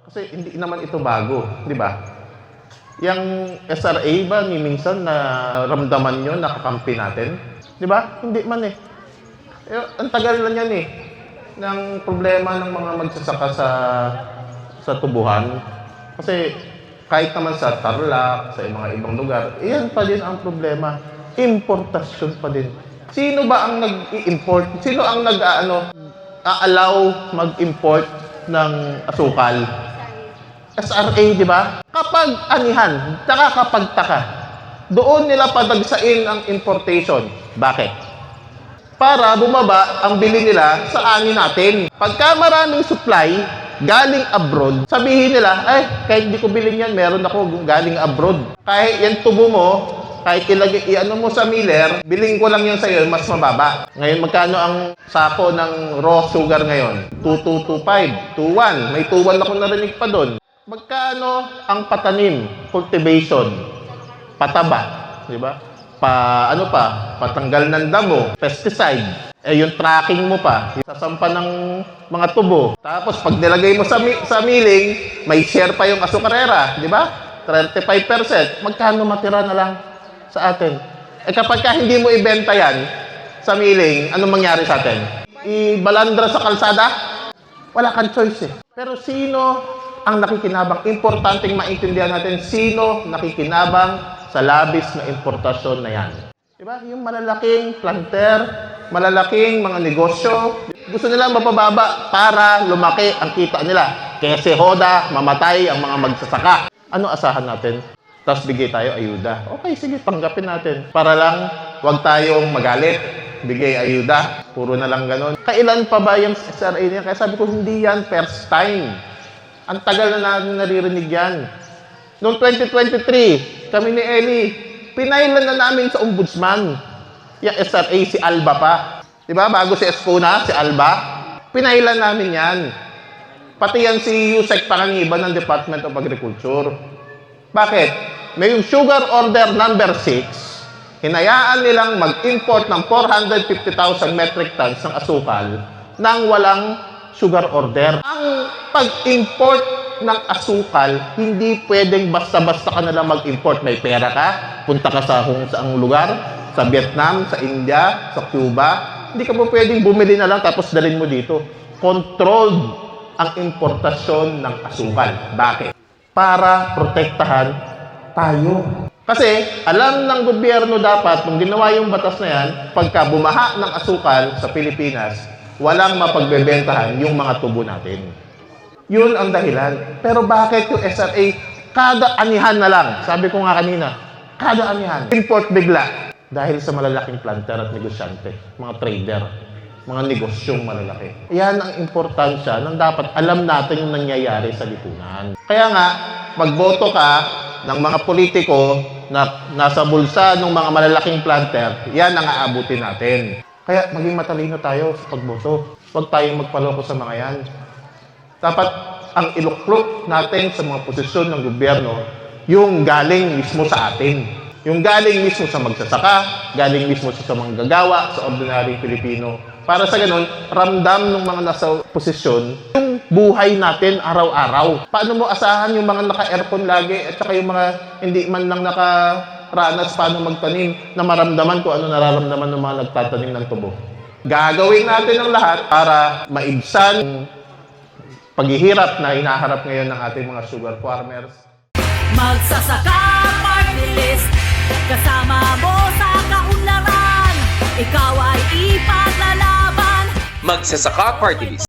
Kasi hindi naman ito bago, di ba? Yang SRA ba ni minsan na ramdaman nyo, nakakampi natin? Di ba? Hindi man eh. Ang tagal na yan eh, ng problema ng mga magsasaka sa tubuhan. Kasi kahit naman sa Tarlac, sa mga ibang lugar, iyan pa din ang problema. Importasyon pa din. Sino ba ang nag-i-import? Sino ang allow mag-import ng asukal? SRA, di ba? Kapag anihan, kapag taka, doon nila padagsain ang importation. Bakit? Para bumaba ang bili nila sa ani natin. Pagka maraming supply, galing abroad, sabihin nila, ay, kahit hindi ko bilhin yan, meron ako galing abroad. Kahit yan tubo mo, kahit i-ano mo sa miller, bilhin ko lang yan sa'yo, mas mababa. Ngayon, magkano ang sako ng raw sugar ngayon? 2,225, 2,1. May 2,1 ako narinig pa doon. Magkano ang patanim, cultivation, pataba, di ba? Patanggal ng damo, pesticide. Yung tracking mo pa, sasampa ng mga tubo. Tapos pag nilagay mo sa milling, may share pa yung asukarera, di ba? 35%. Magkano matira na lang sa atin? Kapag hindi mo ibenta yan sa milling, anong mangyari sa atin? Ibalandra sa kalsada? Wala kang choice eh. Pero sino ang nakikinabang? Importanteng maintindihan natin sino nakikinabang sa labis na importasyon na yan. Diba? Yung malalaking planter, malalaking mga negosyo, gusto nila mapababa para lumaki ang kita nila. Kasi hoda, mamatay ang mga magsasaka. Ano asahan natin? Tapos bigay tayo ayuda. Okay, sige, tanggapin natin. Para lang, wag tayong magalit. Bigay ayuda. Puro na lang ganon. Kailan pa ba yung SRA niya? Kaya sabi ko, hindi yan first time. Ang tagal na natin naririnig yan. Noong 2023, kami ni Ellie, pinailan na namin sa ombudsman. Yung SRA, si Alba pa. Diba? Bago si Escona, si Alba. Pinailan namin yan. Pati yan si Yusek Panganiban ng Department of Agriculture. Bakit? May yung sugar order number 6, hinayaan nilang mag-import ng 450,000 metric tons ng asukal nang walang sugar order. Ang pag-import ng asukal, hindi pwedeng basta-basta ka nalang mag-import. May pera ka, punta ka sa kung saang lugar, sa Vietnam, sa India, sa Cuba. Hindi ka po pwedeng bumili na lang tapos dalhin mo dito. Controlled ang importasyon ng asukal. Bakit? Para protektahan tayo. Kasi alam ng gobyerno dapat, nung ginawa yung batas na yan, pagka bumaha ng asukal sa Pilipinas, walang mapagbebentahan yung mga tubo natin. Yun ang dahilan. Pero bakit yung SRA, kada anihan na lang, sabi ko nga kanina, kada anihan, import bigla. Dahil sa malalaking planter at negosyante, mga trader, mga negosyong malalaki. Yan ang importansya ng dapat alam natin yung nangyayari sa lipunan. Kaya nga, magboto ka ng mga politiko na nasa bulsa ng mga malalaking planter, yan ang aabutin natin. Kaya maging matalino tayo sa pagboto. Huwag tayong magpaloko sa mga yan. Dapat ang iluklok natin sa mga posisyon ng gobyerno, yung galing mismo sa atin. Yung galing mismo sa magsasaka, galing mismo sa mga gagawa, sa ordinaryong Pilipino. Para sa ganun, ramdam ng mga nasa posisyon, yung buhay natin araw-araw. Paano mo asahan yung mga naka-aircon lagi at saka yung mga hindi man lang nakaranas paano magtanim na maramdaman kung ano nararamdaman ng mga nagtatanim ng tubo. Gagawin natin ang lahat para maibsan paghihirap na hinaharap ngayon ng ating mga sugar farmers. Magsasaka Party List, kasama mo sa kaunlaran, ikaw ay ipaglalaban. Magsasaka Party List.